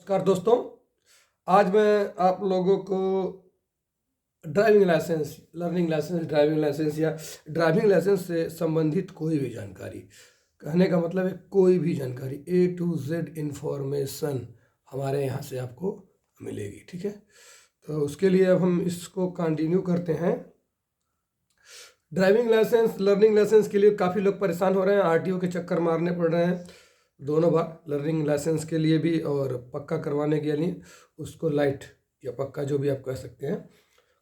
नमस्कार दोस्तों। आज मैं आप लोगों को driving licence, learning licence, driving licence या ड्राइविंग लाइसेंस से संबंधित कोई भी जानकारी, कहने का मतलब है कोई भी जानकारी A to Z इंफॉर्मेशन हमारे यहाँ से आपको मिलेगी। ठीक है, तो उसके लिए अब हम इसको कंटिन्यू करते हैं। ड्राइविंग लाइसेंस, लर्निंग लाइसेंस के लिए काफ़ी लोग परेशान हो रहे हैं, RTO के चक्कर मारने पड़ रहे हैं दोनों बार, लर्निंग लाइसेंस के लिए भी और पक्का करवाने के लिए, उसको लाइट या पक्का जो भी आप कह सकते हैं,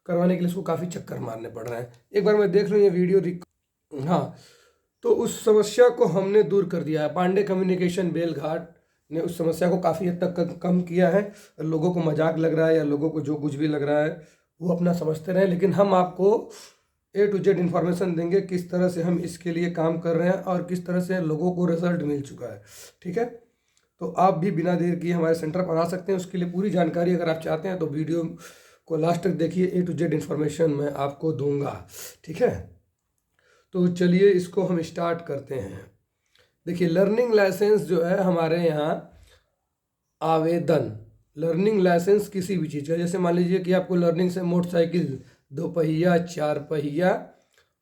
करवाने के लिए उसको काफ़ी चक्कर मारने पड़ रहे हैं। एक बार मैं देख लूँ ये वीडियो। हाँ, तो उस समस्या को हमने दूर कर दिया है। पांडे कम्युनिकेशन बेलघाट ने उस समस्या को काफ़ी हद तक कम किया है। लोगों को मजाक लग रहा है या लोगों को जो कुछ भी लग रहा है वो अपना समझते रहे, लेकिन हम आपको A to Z इन्फॉर्मेशन देंगे किस तरह से हम इसके लिए काम कर रहे हैं और किस तरह से लोगों को रिजल्ट मिल चुका है। ठीक है, तो आप भी बिना देर किए हमारे सेंटर पर आ सकते हैं। उसके लिए पूरी जानकारी अगर आप चाहते हैं तो वीडियो को लास्ट तक देखिए, A to Z इन्फॉर्मेशन मैं आपको दूंगा। ठीक है, तो चलिए इसको हम स्टार्ट करते हैं। देखिए, लर्निंग लाइसेंस जो है हमारे यहाँ आवेदन, लर्निंग लाइसेंस किसी भी चीज़ का, जैसे मान लीजिए कि आपको लर्निंग से मोटरसाइकिल, 2 पहिया, 4 पहिया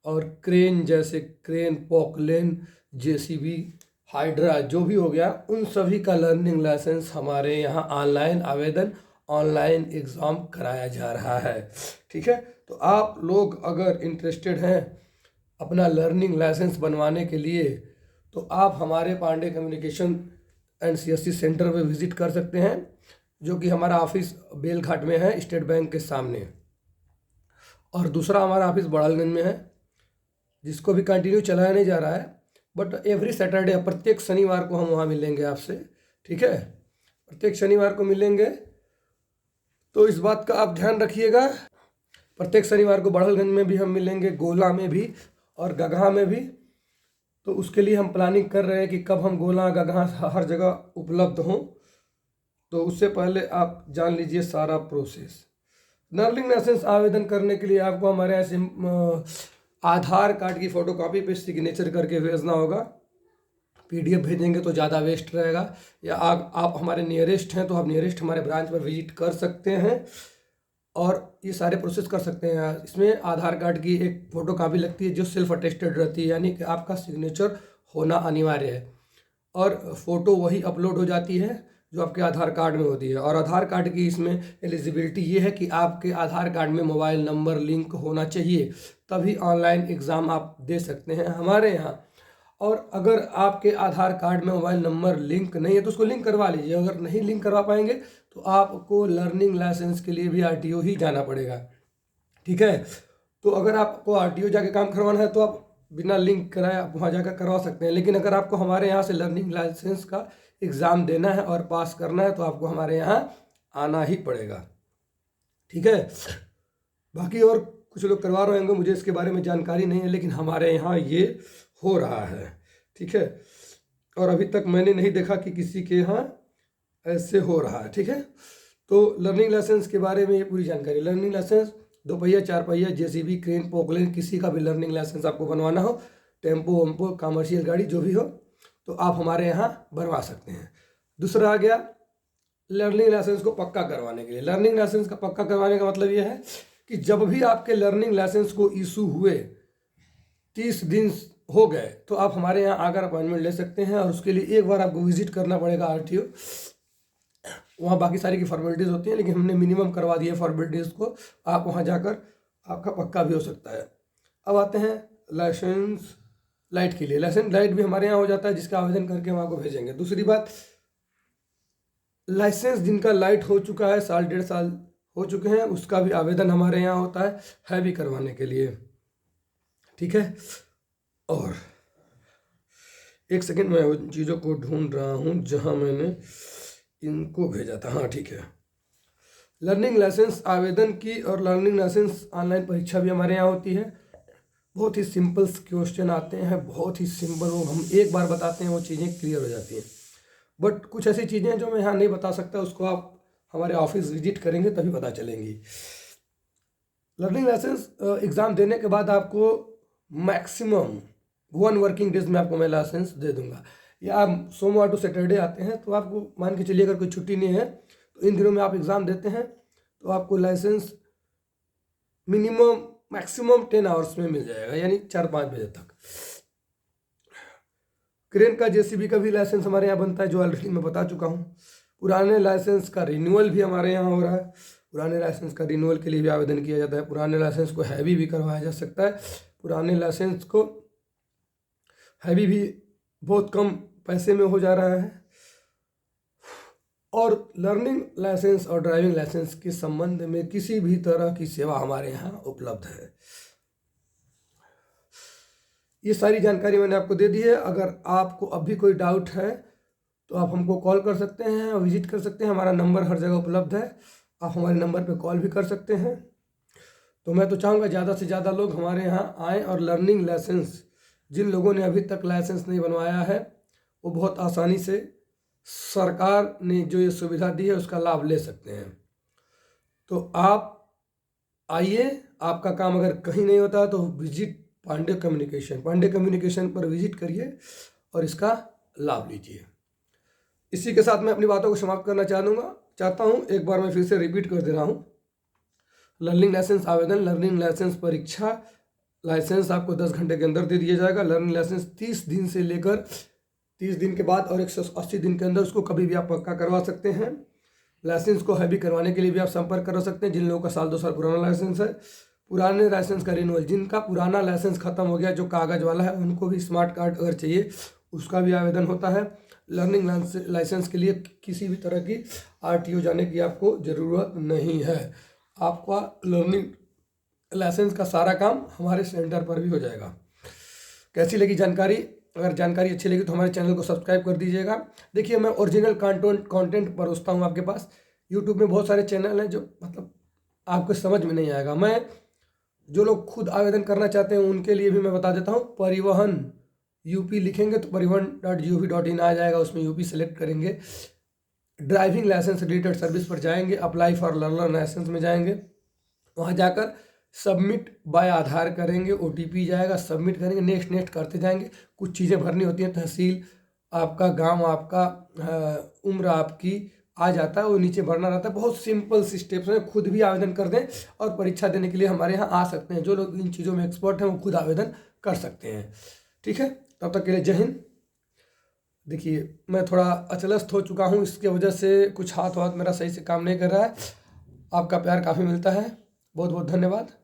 और क्रेन, जैसे क्रेन, पॉकलेन, JCB, हाइड्रा, जो भी हो गया, उन सभी का लर्निंग लाइसेंस हमारे यहाँ ऑनलाइन आवेदन, ऑनलाइन एग्ज़ाम कराया जा रहा है। ठीक है, तो आप लोग अगर इंटरेस्टेड हैं अपना लर्निंग लाइसेंस बनवाने के लिए तो आप हमारे Pandey communication and CSC centre पे विज़िट कर सकते हैं, जो कि हमारा ऑफिस बेलघाट में है, स्टेट बैंक के सामने। और दूसरा हमारा ऑफिस बड़ालगंज में है, जिसको भी कंटिन्यू चलाया नहीं जा रहा है, बट एवरी सैटरडे, प्रत्येक शनिवार को हम वहाँ मिलेंगे आपसे। ठीक है, प्रत्येक शनिवार को मिलेंगे, तो इस बात का आप ध्यान रखिएगा। प्रत्येक शनिवार को बड़ालगंज में भी हम मिलेंगे, गोला में भी और गगहा में भी। तो उसके लिए हम प्लानिंग कर रहे हैं कि कब हम गोला, गगहा हर जगह उपलब्ध हों, तो उससे पहले आप जान लीजिए सारा प्रोसेस। लर्निंग लाइसेंस आवेदन करने के लिए आपको हमारे यहाँ से आधार कार्ड की फ़ोटोकॉपी पे सिग्नेचर करके भेजना होगा। PDF भेजेंगे तो ज़्यादा वेस्ट रहेगा, या आप हमारे नियरेस्ट हैं तो आप नियरेस्ट हमारे ब्रांच पर विजिट कर सकते हैं और ये सारे प्रोसेस कर सकते हैं। इसमें आधार कार्ड की एक फ़ोटोकॉपी लगती है जो सेल्फ अटेस्टेड रहती है, यानी कि आपका सिग्नेचर होना अनिवार्य है, और फ़ोटो वही अपलोड हो जाती है जो आपके आधार कार्ड में होती है। और आधार कार्ड की इसमें एलिजिबिलिटी ये है कि आपके आधार कार्ड में मोबाइल नंबर लिंक होना चाहिए, तभी ऑनलाइन एग्ज़ाम आप दे सकते हैं हमारे यहाँ। और अगर आपके आधार कार्ड में मोबाइल नंबर लिंक नहीं है तो उसको लिंक करवा लीजिए। अगर नहीं लिंक करवा पाएंगे तो आपको लर्निंग लाइसेंस के लिए भी RTO ही जाना पड़ेगा। ठीक है, तो अगर आपको RTO जाके काम करवाना है तो आप बिना लिंक कराए आप वहाँ जाकर करवा सकते हैं, लेकिन अगर आपको हमारे यहाँ से लर्निंग लाइसेंस का एग्ज़ाम देना है और पास करना है तो आपको हमारे यहाँ आना ही पड़ेगा। ठीक है, बाकी और कुछ लोग करवा रहे होंगे, मुझे इसके बारे में जानकारी नहीं है, लेकिन हमारे यहाँ ये हो रहा है। ठीक है, और अभी तक मैंने नहीं देखा कि किसी के यहाँ ऐसे हो रहा है। ठीक है, तो लर्निंग लाइसेंस के बारे में ये पूरी जानकारी। लर्निंग लाइसेंस 2 पहिया, 4 पहिया, JCB, क्रेन, पोकलेन, किसी का भी लर्निंग लाइसेंस आपको बनवाना हो, टेम्पो वम्पो, कमर्शियल गाड़ी जो भी हो, तो आप हमारे यहाँ बनवा सकते हैं। दूसरा आ गया लर्निंग लाइसेंस को पक्का करवाने के लिए। लर्निंग लाइसेंस का पक्का करवाने का मतलब ये है कि जब भी आपके लर्निंग लाइसेंस को इशू हुए 30 दिन हो गए तो आप हमारे यहाँ आकर अपॉइंटमेंट ले सकते हैं, और उसके लिए एक बार आपको विजिट करना पड़ेगा RTO। वहाँ बाकी सारी की फॉर्मेलिटीज़ होती हैं, लेकिन हमने मिनिमम करवा दिए फॉर्मेलिटीज़ को, आप वहाँ जाकर आपका पक्का भी हो सकता है। अब आते हैं लाइसेंस लाइट के लिए। लाइसेंस लाइट भी हमारे यहाँ हो जाता है, जिसका आवेदन करके हम आपको भेजेंगे। दूसरी बात, लाइसेंस जिनका लाइट हो चुका है, 1.5 साल हो चुके हैं, उसका भी आवेदन हमारे यहाँ होता है भी करवाने के लिए। ठीक है, और एक सेकंड, मैं उन चीज़ों को ढूंढ रहा हूँ जहाँ मैंने इनको भेजा था। हाँ ठीक है, लर्निंग लाइसेंस आवेदन की और लर्निंग लाइसेंस ऑनलाइन परीक्षा भी हमारे यहाँ होती है। बहुत ही सिंपल क्वेश्चन आते हैं, बहुत ही सिंपल, वो हम एक बार बताते हैं वो चीज़ें क्लियर हो जाती हैं। बट कुछ ऐसी चीज़ें जो मैं यहाँ नहीं बता सकता, उसको आप हमारे ऑफिस विजिट करेंगे तभी पता चलेंगी। लर्निंग लाइसेंस एग्ज़ाम देने के बाद आपको मैक्सिमम 1 वर्किंग डेज में आपको मैं लाइसेंस दे दूंगा। या आप सोमवार टू सैटरडे आते हैं तो आपको मान के चलिए अगर कोई छुट्टी नहीं है तो इन दिनों में आप एग्ज़ाम देते हैं तो आपको लाइसेंस मिनिमम मैक्सिमम 10 आवर्स में मिल जाएगा, यानी 4-5 बजे तक। क्रेन का, जेसीबी का भी लाइसेंस हमारे यहाँ बनता है, जो ऑलरेडी मैं बता चुका हूँ। पुराने लाइसेंस का रिन्यूअल भी हमारे यहाँ हो रहा है। पुराने लाइसेंस का रिन्यूअल के लिए भी आवेदन किया जाता है। पुराने लाइसेंस को हैवी भी करवाया जा सकता है। पुराने लाइसेंस को हैवी भी बहुत कम पैसे में हो जा रहा है। और लर्निंग लाइसेंस और ड्राइविंग लाइसेंस के संबंध में किसी भी तरह की सेवा हमारे यहाँ उपलब्ध है। ये सारी जानकारी मैंने आपको दे दी है। अगर आपको अभी कोई डाउट है तो आप हमको कॉल कर सकते हैं और विजिट कर सकते हैं। हमारा नंबर हर जगह उपलब्ध है, आप हमारे नंबर पे कॉल भी कर सकते हैं। तो मैं तो चाहूँगा ज़्यादा से ज़्यादा लोग हमारे यहाँ आएँ और लर्निंग लाइसेंस, जिन लोगों ने अभी तक लाइसेंस नहीं बनवाया है वो बहुत आसानी से सरकार ने जो ये सुविधा दी है उसका लाभ ले सकते हैं। तो आप आइए, आपका काम अगर कहीं नहीं होता तो विजिट पांडे कम्युनिकेशन पर विजिट करिए और इसका लाभ लीजिए। इसी के साथ मैं अपनी बातों को समाप्त करना चाहता हूँ। एक बार मैं फिर से रिपीट कर दे रहा हूँ। लर्निंग लाइसेंस आवेदन, लर्निंग लाइसेंस परीक्षा, लाइसेंस आपको 10 घंटे के अंदर दे दिया जाएगा। लर्निंग लाइसेंस 30 दिन से लेकर 30 दिन के बाद और 180 दिन के अंदर उसको कभी भी आप पक्का करवा सकते हैं। लाइसेंस को हैवी करवाने के लिए भी आप संपर्क कर सकते हैं। जिन लोगों का साल 2 साल पुराना लाइसेंस है, पुराने लाइसेंस का रिन्यूअल, जिनका पुराना लाइसेंस खत्म हो गया जो कागज़ वाला है, उनको भी स्मार्ट कार्ड अगर चाहिए उसका भी आवेदन होता है। लर्निंग लाइसेंस के लिए किसी भी तरह की RTO जाने की आपको ज़रूरत नहीं है। आपका लर्निंग लाइसेंस का सारा काम हमारे सेंटर पर भी हो जाएगा। कैसी लगी जानकारी? अगर जानकारी अच्छी लगी तो हमारे चैनल को सब्सक्राइब कर दीजिएगा। देखिए, मैं ओरिजिनल कंटेंट परोसता हूँ आपके पास। यूट्यूब में बहुत सारे चैनल हैं जो मतलब आपको समझ में नहीं आएगा। मैं जो लोग खुद आवेदन करना चाहते हैं उनके लिए भी मैं बता देता हूँ। परिवहन UP लिखेंगे तो परिवहन.gov.in आ जाएगा, उसमें UP सेलेक्ट करेंगे। ड्राइविंग लाइसेंस रिलेटेड सर्विस पर जाएंगे, अप्लाई फॉर लर्नर लाइसेंस में जाएंगे, वहाँ जाकर सबमिट बाय आधार करेंगे, OTP जाएगा, सबमिट करेंगे, नेक्स्ट करते जाएंगे। कुछ चीज़ें भरनी होती हैं, तहसील आपका, गांव आपका, उम्र आपकी आ जाता है, वो नीचे भरना रहता है। बहुत सिंपल सी स्टेप्स हैं, खुद भी आवेदन कर दें और परीक्षा देने के लिए हमारे यहाँ आ सकते हैं। जो लोग इन चीज़ों में एक्सपर्ट हैं वो खुद आवेदन कर सकते हैं। ठीक है, तब तक के लिए जय हिंद। देखिए, मैं थोड़ा अचलस्त हो चुका हूँ, इसके वजह से कुछ हाथ मेरा सही से काम नहीं कर रहा है। आपका प्यार काफ़ी मिलता है, बहुत बहुत धन्यवाद।